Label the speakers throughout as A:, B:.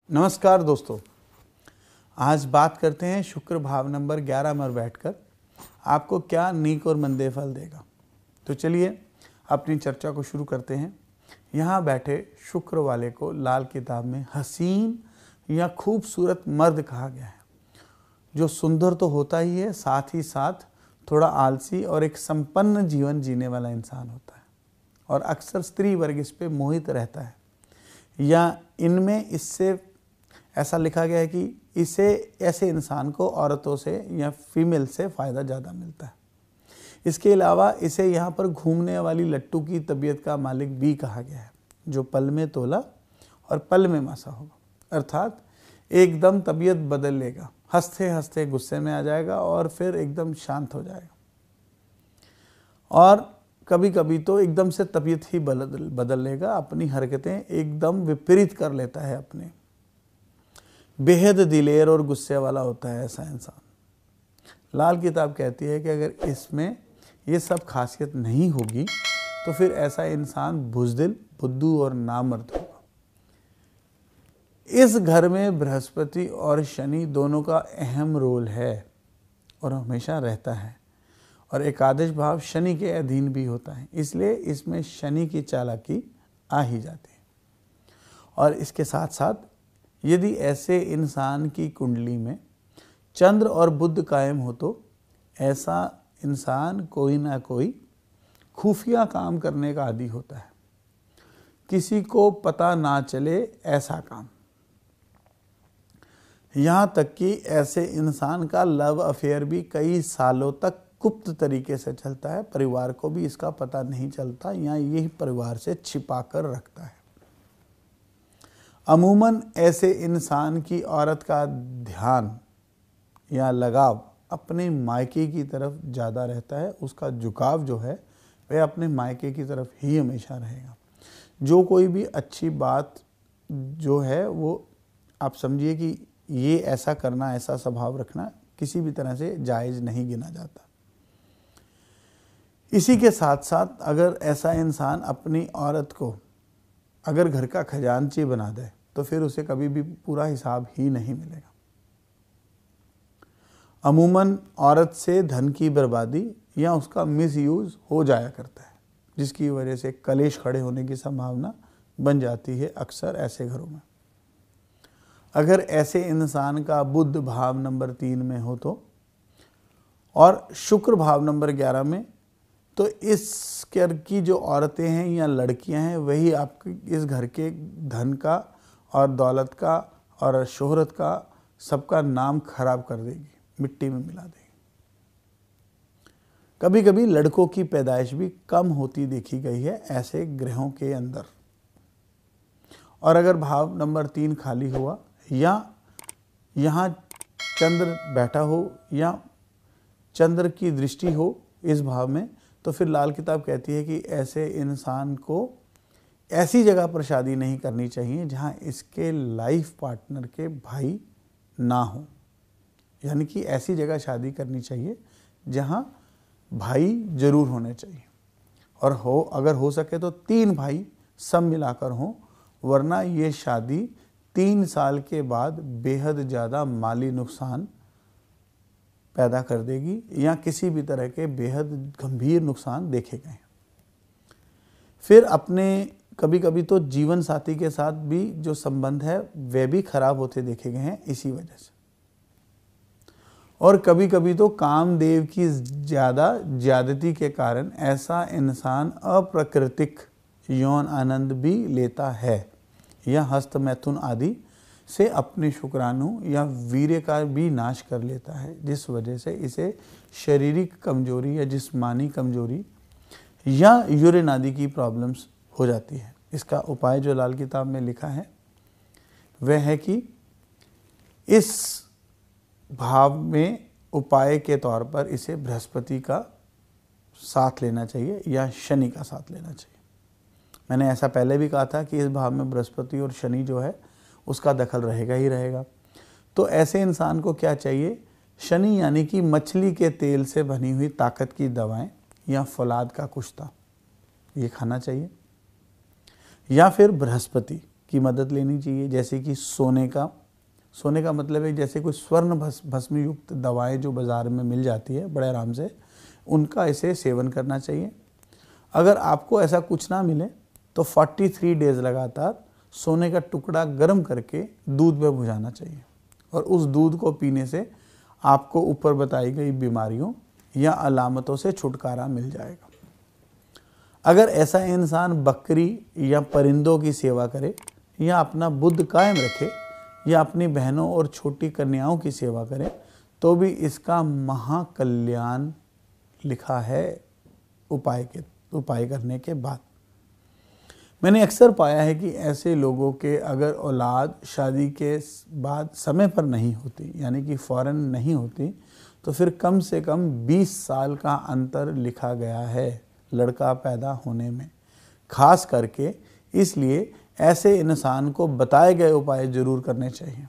A: नमस्कार दोस्तों, आज बात करते हैं शुक्र भाव नंबर 11 में बैठकर आपको क्या नीक और मंदे फल देगा। तो चलिए अपनी चर्चा को शुरू करते हैं। यहाँ बैठे शुक्र वाले को लाल किताब में हसीन या खूबसूरत मर्द कहा गया है, जो सुंदर तो होता ही है, साथ ही साथ थोड़ा आलसी और एक संपन्न जीवन जीने वाला इंसान होता है। और अक्सर स्त्री वर्ग इस पे मोहित रहता है, या इनमें इससे ऐसा लिखा गया है कि इसे ऐसे इंसान को औरतों से या फीमेल से फ़ायदा ज़्यादा मिलता है। इसके अलावा इसे यहाँ पर घूमने वाली लट्टू की तबीयत का मालिक भी कहा गया है, जो पल में तोला और पल में मासा होगा। अर्थात एकदम तबीयत बदल लेगा, हंसते हंसते गुस्से में आ जाएगा और फिर एकदम शांत हो जाएगा। और कभी कभी तो एकदम से तबीयत ही बदल लेगा, अपनी हरकतें एकदम विपरीत कर लेता है अपने। बेहद दिलेर और गुस्से वाला होता है ऐसा इंसान। लाल किताब कहती है कि अगर इसमें ये सब खासियत नहीं होगी तो फिर ऐसा इंसान बुज़दिल, बुद्धू और नामर्द होगा। इस घर में बृहस्पति और शनि दोनों का अहम रोल है और हमेशा रहता है, और एकादश भाव शनि के अधीन भी होता है, इसलिए इसमें शनि की चालाकी आ ही जाती है। और इसके साथ साथ यदि ऐसे इंसान की कुंडली में चंद्र और बुध कायम हो तो ऐसा इंसान कोई ना कोई खुफिया काम करने का आदी होता है, किसी को पता ना चले ऐसा काम। यहाँ तक कि ऐसे इंसान का लव अफेयर भी कई सालों तक गुप्त तरीके से चलता है, परिवार को भी इसका पता नहीं चलता, या यही परिवार से छिपा कर रखता है। अमूमन ऐसे इंसान की औरत का ध्यान या लगाव अपने मायके की तरफ ज़्यादा रहता है, उसका झुकाव जो है वह अपने मायके की तरफ ही हमेशा रहेगा। जो कोई भी अच्छी बात जो है वो आप समझिए कि ये ऐसा करना, ऐसा स्वभाव रखना किसी भी तरह से जायज़ नहीं गिना जाता। इसी के साथ साथ अगर ऐसा इंसान अपनी औरत को अगर घर का खजांची बना दे तो फिर उसे कभी भी पूरा हिसाब ही नहीं मिलेगा। अमूमन औरत से धन की बर्बादी या उसका मिसयूज हो जाया करता है, जिसकी वजह से कलेश खड़े होने की संभावना बन जाती है अक्सर ऐसे घरों में। अगर ऐसे इंसान का बुध भाव नंबर 3 में हो तो और शुक्र भाव नंबर 11 में, तो इस घर की जो औरतें हैं या लड़कियां हैं वही आपके इस घर के धन का और दौलत का और शोहरत का सबका नाम खराब कर देगी, मिट्टी में मिला देगी। कभी कभी लड़कों की पैदाइश भी कम होती देखी गई है ऐसे ग्रहों के अंदर। और अगर भाव नंबर 3 खाली हुआ या यहाँ चंद्र बैठा हो या चंद्र की दृष्टि हो इस भाव में, तो फिर लाल किताब कहती है कि ऐसे इंसान को ऐसी जगह पर शादी नहीं करनी चाहिए जहाँ इसके लाइफ पार्टनर के भाई ना हो। यानी कि ऐसी जगह शादी करनी चाहिए जहाँ भाई जरूर होने चाहिए, और हो अगर हो सके तो 3 भाई सब मिलाकर हों, वरना ये शादी 3 साल के बाद बेहद ज़्यादा माली नुकसान पैदा कर देगी या किसी भी तरह के बेहद गंभीर नुकसान देखे गए। फिर अपने कभी कभी तो जीवन साथी के साथ भी जो संबंध है वे भी खराब होते देखे गए हैं इसी वजह से। और कभी कभी तो कामदेव की ज्यादती के कारण ऐसा इंसान अप्राकृतिक यौन आनंद भी लेता है या हस्त मैथुन आदि से अपने शुक्राणु या वीर्य का भी नाश कर लेता है, जिस वजह से इसे शारीरिक कमजोरी या जिस्मानी कमजोरी या यूरिन आदि की प्रॉब्लम्स हो जाती है। इसका उपाय जो लाल किताब में लिखा है वह है कि इस भाव में उपाय के तौर पर इसे बृहस्पति का साथ लेना चाहिए या शनि का साथ लेना चाहिए। मैंने ऐसा पहले भी कहा था कि इस भाव में बृहस्पति और शनि जो है उसका दखल रहेगा ही रहेगा। तो ऐसे इंसान को क्या चाहिए, शनि यानी कि मछली के तेल से बनी हुई ताकत की दवाएं या फौलाद का कुश्ता ये खाना चाहिए, या फिर बृहस्पति की मदद लेनी चाहिए, जैसे कि सोने का मतलब है जैसे कोई स्वर्ण भस्म युक्त दवाएं जो बाज़ार में मिल जाती है बड़े आराम से, उनका इसे सेवन करना चाहिए। अगर आपको ऐसा कुछ ना मिले तो 43 डेज़ लगातार सोने का टुकड़ा गर्म करके दूध में भुजाना चाहिए और उस दूध को पीने से आपको ऊपर बताई गई बीमारियों या अलामतों से छुटकारा मिल जाएगा। अगर ऐसा इंसान बकरी या परिंदों की सेवा करे या अपना बुद्ध कायम रखे या अपनी बहनों और छोटी कन्याओं की सेवा करे तो भी इसका महाकल्याण लिखा है उपाय करने के बाद। मैंने अक्सर पाया है कि ऐसे लोगों के अगर औलाद शादी के बाद समय पर नहीं होती, यानी कि फ़ौरन नहीं होती, तो फिर कम से कम 20 साल का अंतर लिखा गया है लड़का पैदा होने में। खास करके इसलिए ऐसे इंसान को बताए गए उपाय जरूर करने चाहिए।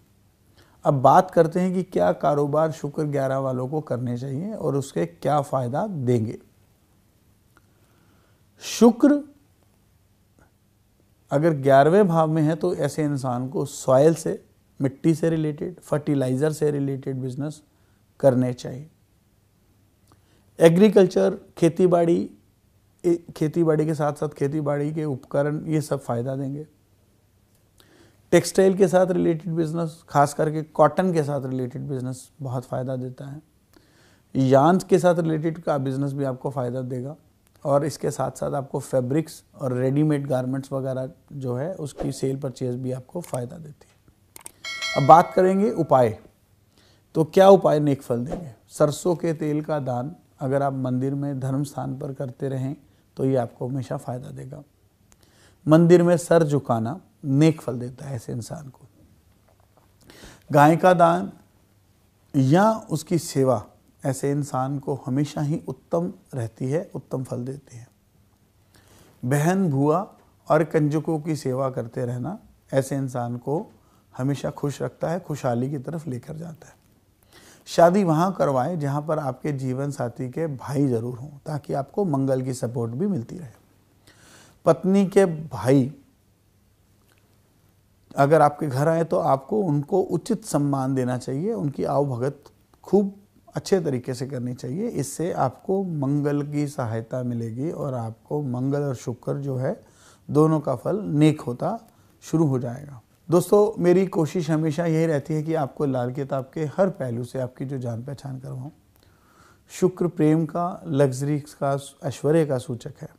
A: अब बात करते हैं कि क्या कारोबार शुक्र 11 वालों को करने चाहिए और उसके क्या फ़ायदा देंगे। शुक्र अगर 11वें भाव में है तो ऐसे इंसान को सॉइल से, मिट्टी से रिलेटेड, फर्टिलाइज़र से रिलेटेड बिजनेस करने चाहिए। एग्रीकल्चर, खेती बाड़ी के साथ साथ खेती बाड़ी के उपकरण, ये सब फ़ायदा देंगे। टेक्सटाइल के साथ रिलेटेड बिजनेस, खास करके कॉटन के साथ रिलेटेड बिजनेस बहुत फ़ायदा देता है। यार्न के साथ रिलेटेड का बिजनेस भी आपको फ़ायदा देगा और इसके साथ साथ आपको फैब्रिक्स और रेडीमेड गारमेंट्स वगैरह जो है उसकी सेल परचेज भी आपको फ़ायदा देती है। अब बात करेंगे उपाय, तो क्या उपाय नेक फल देंगे। सरसों के तेल का दान अगर आप मंदिर में धर्म स्थान पर करते रहें तो ये आपको हमेशा फ़ायदा देगा। मंदिर में सर झुकाना नेक फल देता है ऐसे इंसान को। गाय का दान या उसकी सेवा ऐसे इंसान को हमेशा ही उत्तम रहती है, उत्तम फल देती है। बहन, बुआ और कंजकों की सेवा करते रहना ऐसे इंसान को हमेशा खुश रखता है, खुशहाली की तरफ लेकर जाता है। शादी वहाँ करवाएं जहाँ पर आपके जीवन साथी के भाई ज़रूर हों ताकि आपको मंगल की सपोर्ट भी मिलती रहे। पत्नी के भाई अगर आपके घर आए तो आपको उनको उचित सम्मान देना चाहिए, उनकी आवभगत खूब अच्छे तरीके से करनी चाहिए। इससे आपको मंगल की सहायता मिलेगी और आपको मंगल और शुक्र जो है दोनों का फल नेक होता शुरू हो जाएगा। दोस्तों, मेरी कोशिश हमेशा यही रहती है कि आपको लाल किताब के हर पहलू से आपकी जो जान पहचान करवाऊँ। शुक्र प्रेम का, लग्जरी का, ऐश्वर्य का सूचक है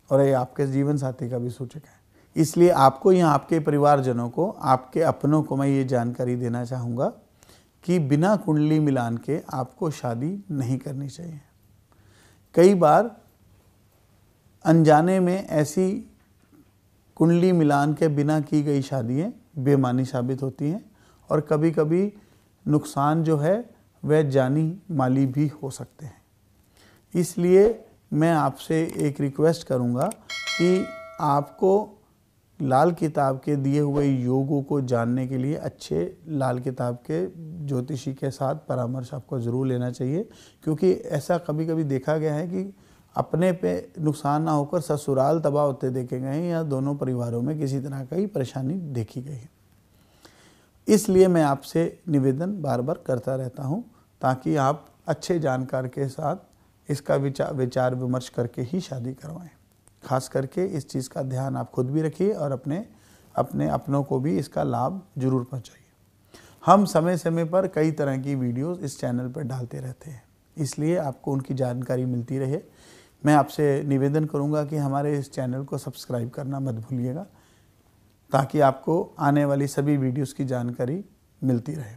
A: और ये आपके जीवन साथी का भी सूचक है। इसलिए आपको या आपके परिवारजनों को, आपके अपनों को मैं ये जानकारी देना चाहूँगा कि बिना कुंडली मिलान के आपको शादी नहीं करनी चाहिए। कई बार अनजाने में ऐसी कुंडली मिलान के बिना की गई शादियाँ बेमानी साबित होती हैं और कभी कभी नुकसान जो है वह जानी माली भी हो सकते हैं। इसलिए मैं आपसे एक रिक्वेस्ट करूंगा कि आपको लाल किताब के दिए हुए योगों को जानने के लिए अच्छे लाल किताब के ज्योतिषी के साथ परामर्श आपको ज़रूर लेना चाहिए, क्योंकि ऐसा कभी कभी देखा गया है कि अपने पे नुकसान ना होकर ससुराल तबाह होते देखे गए हैं या दोनों परिवारों में किसी तरह की परेशानी देखी गई है। इसलिए मैं आपसे निवेदन बार बार करता रहता हूं ताकि आप अच्छे जानकार के साथ इसका विचार विमर्श करके ही शादी करवाएं। खास करके इस चीज़ का ध्यान आप खुद भी रखिए और अपने अपनों को भी इसका लाभ जरूर पहुंचाइए। हम समय समय पर कई तरह की वीडियोस इस चैनल पर डालते रहते हैं, इसलिए आपको उनकी जानकारी मिलती रहे। मैं आपसे निवेदन करूंगा कि हमारे इस चैनल को सब्सक्राइब करना मत भूलिएगा ताकि आपको आने वाली सभी वीडियोस की जानकारी मिलती रहे।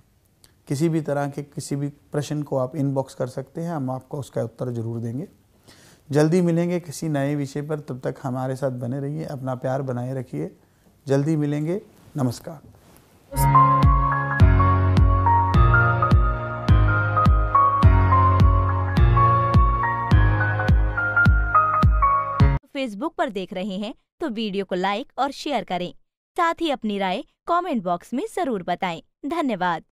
A: किसी भी तरह के किसी भी प्रश्न को आप इनबॉक्स कर सकते हैं, हम आपको उसका उत्तर जरूर देंगे। जल्दी मिलेंगे किसी नए विषय पर, तब तक हमारे साथ बने रहिए, अपना प्यार बनाए रखिए। जल्दी मिलेंगे, नमस्कार।
B: फेसबुक पर देख रहे हैं तो वीडियो को लाइक और शेयर करें। साथ ही अपनी राय कमेंट बॉक्स में जरूर बताएं। धन्यवाद।